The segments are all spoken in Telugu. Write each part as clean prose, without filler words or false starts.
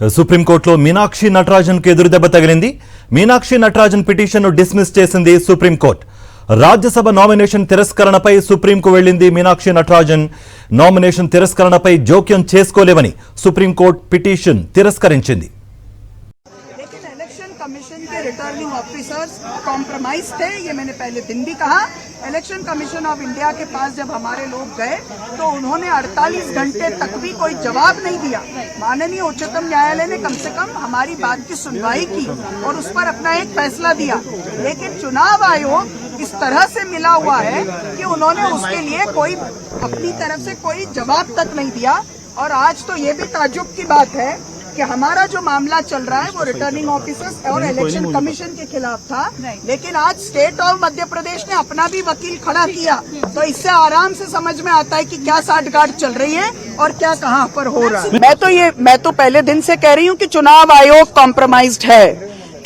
సుప్రీంకోర్టులో మీనాక్షి నటరాజన్కు ఎదురు దెబ్బ తగిలింది. మీనాక్షి నటరాజన్ పిటిషన్ను డిస్మిస్ చేసింది సుప్రీంకోర్టు. రాజ్యసభ నామినేషన్ తిరస్కరణపై సుప్రీంకు వెళ్లింది మీనాక్షి నటరాజన్. నామినేషన్ తిరస్కరణపై జోక్యం చేసుకోలేమని సుప్రీంకోర్టు పిటిషన్ తిరస్కరించింది. कमीशन के रिटर्निंग ऑफिसर्स कॉम्प्रोमाइज थे, ये मैंने पहले दिन भी कहा। इलेक्शन कमीशन ऑफ इंडिया के पास जब हमारे लोग गए तो उन्होंने 48 घंटे तक भी कोई जवाब नहीं दिया। माननीय उच्चतम न्यायालय ने कम से कम हमारी बात की सुनवाई की और उस पर अपना एक फैसला दिया, लेकिन चुनाव आयोग इस तरह से मिला हुआ है कि उन्होंने उसके लिए कोई अपनी तरफ से कोई जवाब तक नहीं दिया। और आज तो ये भी ताज्जुब की बात है कि हमारा जो मामला चल रहा है वो रिटर्निंग ऑफिसर्स और इलेक्शन कमीशन के खिलाफ था, लेकिन आज स्टेट ऑफ मध्य प्रदेश ने अपना भी वकील खड़ा किया। तो इससे आराम से समझ में आता है कि क्या साठगांठ चल रही है और क्या कहां पर हो रहा है। मैं तो पहले दिन से कह रही हूं कि चुनाव आयोग कॉम्प्रोमाइज्ड है,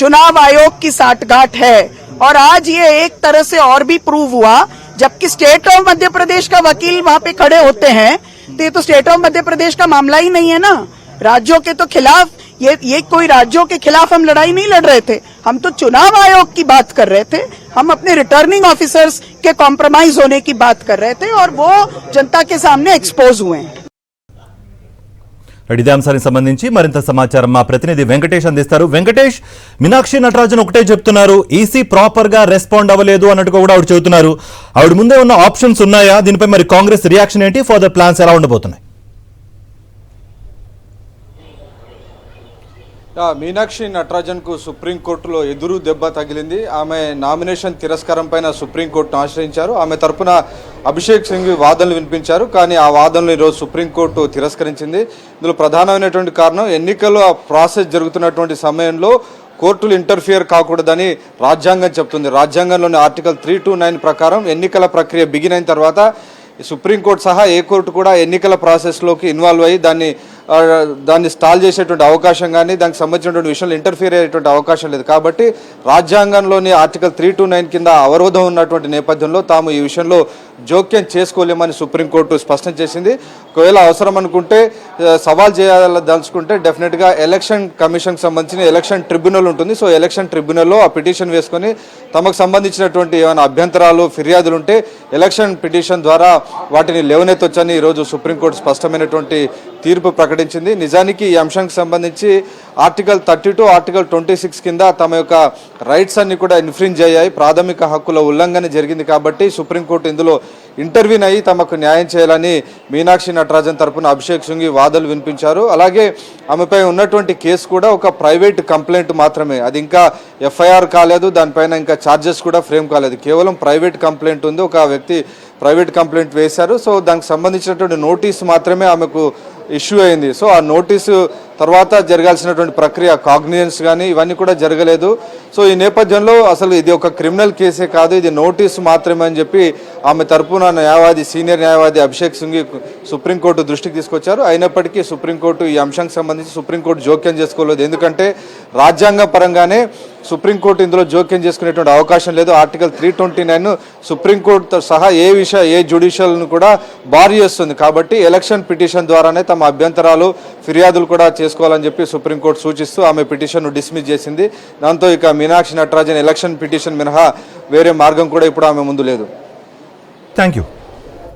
चुनाव आयोग की साठगांठ है। और आज ये एक तरह से और भी प्रूव हुआ, जबकि स्टेट ऑफ मध्य प्रदेश का वकील वहां पे खड़े होते हैं तो ये तो स्टेट ऑफ मध्य प्रदेश का मामला ही नहीं है ना। राज्यों के तो खिलाफ ये कोई राज्यों के खिलाफ हम लड़ाई नहीं लड़ रहे थे, हम तो चुनाव आयोग की बात कर रहे थे। हम अपने रिटर्निंग ऑफिसर्स के कॉम्प्रोमाइज होने की बात कर रहे थे और वो जनता के सामने एक्सपोज हुए हैं। ఇదే అంశానికి సంబంధించి మరింత సమాచారం మా ప్రతినిధి వెంకటేష్ అందిస్తారు. వెంకటేష్, మీనాక్షి నటరాజన్ ఒకటే చెప్తున్నారు, ఈసీ ప్రాపర్ గా రెస్పాండ్ అవ్వలేదు అన్నట్టుగా కూడా ఆవిడ చెబుతున్నారు. ఆవిడ ముందే ఉన్న ఆప్షన్స్ ఉన్నాయా? దీనిపై మరి కాంగ్రెస్ రియాక్షన్ ఏంటి? ఫర్దర్ ప్లాన్స్ ఎలా ఉండబోతున్నాయి? మీనాక్షి నటరాజన్కు సుప్రీంకోర్టులో ఎదురు దెబ్బ తగిలింది. ఆమె నామినేషన్ తిరస్కారం పైన సుప్రీంకోర్టును ఆశ్రయించారు. ఆమె తరపున అభిషేక్ సింగ్ వాదనలు వినిపించారు, కానీ ఆ వాదనలు ఈరోజు సుప్రీంకోర్టు తిరస్కరించింది. ఇందులో ప్రధానమైనటువంటి కారణం, ఎన్నికల ప్రాసెస్ జరుగుతున్నటువంటి సమయంలో కోర్టులు ఇంటర్ఫియర్ కాకూడదని రాజ్యాంగం చెప్తుంది. రాజ్యాంగంలోని ఆర్టికల్ 329 ప్రకారం ఎన్నికల ప్రక్రియ బిగిన్ అయిన తర్వాత సుప్రీంకోర్టు సహా ఏ కోర్టు కూడా ఎన్నికల ప్రాసెస్లోకి ఇన్వాల్వ్ అయ్యి దాన్ని స్టాల్ చేసేటువంటి అవకాశం కానీ దానికి సంబంధించినటువంటి విషయంలో ఇంటర్ఫియర్ అయ్యేటువంటి అవకాశం లేదు. కాబట్టి రాజ్యాంగంలోని ఆర్టికల్ 329 కింద అవరోధం ఉన్నటువంటి నేపథ్యంలో తాము ఈ విషయంలో జోక్యం చేసుకోలేమని సుప్రీంకోర్టు స్పష్టం చేసింది. ఒకవేళ అవసరం అనుకుంటే సవాల్ చేయాలదలుచుకుంటే డెఫినెట్గా ఎలక్షన్ కమిషన్కి సంబంధించిన ఎలక్షన్ ట్రిబ్యునల్ ఉంటుంది. సో ఎలక్షన్ ట్రిబ్యునల్లో ఆ పిటిషన్ వేసుకొని తమకు సంబంధించినటువంటి ఏమైనా అభ్యంతరాలు ఫిర్యాదులు ఉంటే ఎలక్షన్ పిటిషన్ ద్వారా వాటిని లేవనెత్తొచ్చని ఈరోజు సుప్రీంకోర్టు స్పష్టమైనటువంటి తీర్పు ప్రకటించింది. నిజానికి ఈ అంశానికి సంబంధించి ఆర్టికల్ 32, ఆర్టికల్ 26 కింద తమ యొక్క రైట్స్ అన్ని కూడా ఇన్ఫ్రింజ్ అయ్యాయి, ప్రాథమిక హక్కుల ఉల్లంఘన జరిగింది. కాబట్టి సుప్రీంకోర్టు ఇందులో ఇంటర్వ్యూన్ అయ్యి తమకు న్యాయం చేయాలని మీనాక్షి నటరాజన్ తరపున అభిషేక్ సింగ్ వాదనలు వినిపించారు. అలాగే ఆమెపై ఉన్నటువంటి కేసు కూడా ఒక ప్రైవేట్ కంప్లైంట్ మాత్రమే, అది ఇంకా ఎఫ్ఐఆర్ కాలేదు, దానిపైన ఇంకా ఛార్జెస్ కూడా ఫ్రేమ్ కాలేదు, కేవలం ప్రైవేట్ కంప్లైంట్ ఉంది. ఒక వ్యక్తి ప్రైవేట్ కంప్లైంట్ వేశారు. సో దానికి సంబంధించినటువంటి నోటీసు మాత్రమే ఆమెకు ఇష్యూ అయింది. సో ఆ నోటీసు తర్వాత జరగాల్సినటువంటి ప్రక్రియ కాగ్నిజెన్స్ కానీ ఇవన్నీ కూడా జరగలేదు. సో ఈ నేపథ్యంలో అసలు ఇది ఒక క్రిమినల్ కేసే కాదు, ఇది నోటీసు మాత్రమే అని చెప్పి ఆమె తరపున న్యాయవాది, సీనియర్ న్యాయవాది అభిషేక్ సింగ్ సుప్రీంకోర్టు దృష్టికి తీసుకొచ్చారు. అయినప్పటికీ సుప్రీంకోర్టు ఈ అంశానికి సంబంధించి సుప్రీంకోర్టు జోక్యం చేసుకోలేదు. ఎందుకంటే రాజ్యాంగ పరంగానే సుప్రీంకోర్టు ఇందులో జోక్యం చేసుకునేటువంటి అవకాశం లేదు. ఆర్టికల్ 329 సుప్రీంకోర్టుతో సహా ఏ జ్యుడిషియల్ను కూడా బార్ చేస్తుంది. కాబట్టి ఎలక్షన్ పిటిషన్ ద్వారానే తమ అభ్యంతరాలు ఫిర్యాదులు కూడా చేసుకోవాలని చెప్పి సుప్రీంకోర్టు సూచిస్తూ ఆమె పిటిషన్ను డిస్మిస్ చేసింది. దాంతో ఇక మీనాక్షి నటరాజన్ ఎలక్షన్ పిటిషన్ మినహా వేరే మార్గం కూడా ఇప్పుడు ఆమె ముందు లేదు. Thank you.